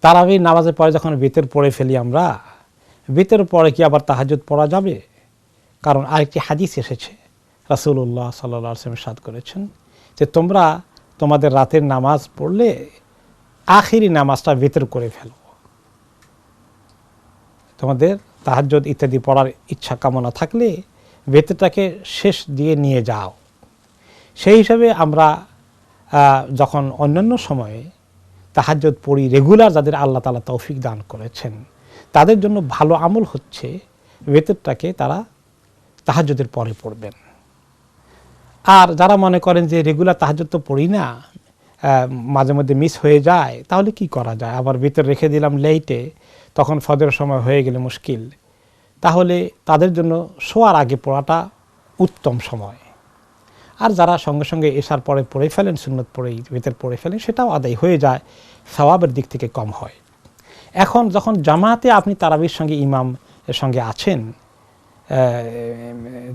তারাবি নামাজের পরে যখন বিতর পড়ে ফেলি আমরা, বিতর পরে কি আবার তাহাজ্জুদ পড়া যাবে? কারণ আরেকটি হাদিস এসেছে, রাসূলুল্লাহ সাল্লাল্লাহু আলাইহি ওয়াসাল্লাম ইরশাদ করেছেন যে তোমরা তোমাদের রাতের নামাজ পড়লে আখিরি নামাজটা বিতর করে ফেলো, তোমাদের তাহাজ্জুদ ইত্যাদি পড়ার ইচ্ছা কামনা থাকলে বিতরটাকে শেষ দিয়ে নিয়ে যাও। সেই হিসাবে আমরা যখন অন্যান্য সময়ে তাহাজ্জুদ পড়ি, রেগুলার যাদের আল্লাহ তাআলা তৌফিক দান করেছেন, তাদের জন্য ভালো আমল হচ্ছে বিতরটাকে তারা তাহাজ্জুদের পরে পড়বেন। আর যারা মনে করেন যে রেগুলার তাহাজ্জুদ তো পড়ি না, মাঝে মধ্যে মিস হয়ে যায়, তাহলে কি করা যায়? আবার বিতর রেখে দিলাম লেটে, তখন ফজরের সময় হয়ে গেলে মুশকিল। তাহলে তাদের জন্য শোয়ার আগে পড়াটা উত্তম সময়। আর যারা সঙ্গে সঙ্গে এশার পরে পড়ে ফেলেন, সুন্নত পড়েই বিতর পড়ে ফেলেন, সেটাও আদায় হয়ে যায়, সওয়াবের দিক থেকে কম হয়। এখন যখন জামাতে আপনি তারাবির সঙ্গে ইমামের সঙ্গে আছেন,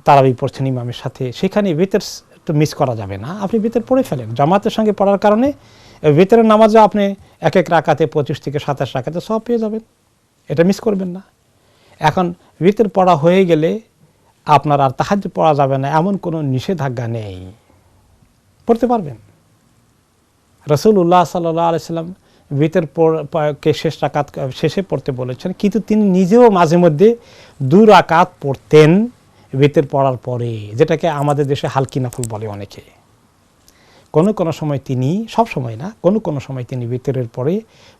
তারাবি পড়ছেন ইমামের সাথে, সেখানে বিতর তো মিস করা যাবে না, আপনি বিতর পড়ে ফেলেন। জামাতের সঙ্গে পড়ার কারণে বিতরের নামাজে আপনি এক এক রাকাতে 25 থেকে 27 রাকাতে সওয়াব পেয়ে যাবেন, এটা মিস করবেন না। এখন বিতর পড়া হয়ে গেলে আপনার আর তাহাজ্জুদ পড়া যাবে না এমন কোনো নিষেধাজ্ঞা নেই, পড়তে পারবেন। রাসূলুল্লাহ সাল্লাল্লাহু আলাইহি ওয়াসাল্লাম বিতর কে শেষ রাকাত শেষে পড়তে বলেছেন, কিন্তু তিনি নিজেও মাঝে মধ্যে 2 রাকাত পড়তেন বিতর পড়ার পরে, যেটাকে আমাদের দেশে হালকি নফল বলে অনেকে। কোনো কোনো সময় তিনি, সব সময় না, কোনো কোনো সময় তিনি বিতরের পরে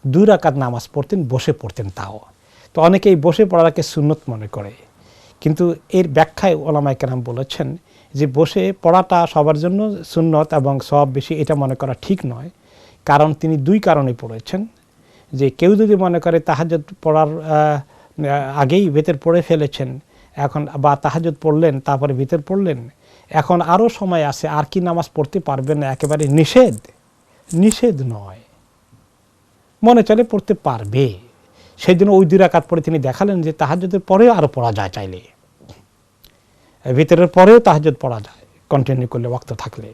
2 রাকাত নামাজ পড়তেন, বসে পড়তেন। তাও তো অনেকেই বসে পড়াকে সুন্নত মনে করে, কিন্তু এর ব্যাখ্যায় ওলামায়ে কেরাম বলেছেন যে বসে পড়াটা সবার জন্য সুন্নত এবং সওয়াব বেশি, এটা মনে করা ঠিক নয়। কারণ তিনি 2 কারণে পড়েছেন। যে কেউ যদি মনে করে তাহাজ্জুদ পড়ার আগেই বিতর পড়ে ফেলেছেন, এখন বা তাহাজ্জুদ পড়লেন তারপরে বিতর পড়লেন, এখন আরও সময় আছে, আর কি নামাজ পড়তে পারবেন না, একেবারে নিষেধ নয়, মনে চলে পড়তে পারবে, সেই জন্য ওই 2 রাকাত পরে তিনি দেখালেন যে তাহাজ্জুদের পরেও আরও পড়া যায়, চাইলে বিতরের পরেও তাহাজ্জুদ পড়া যায় কন্টিনিউ করলে, ওয়াক্ত থাকলে।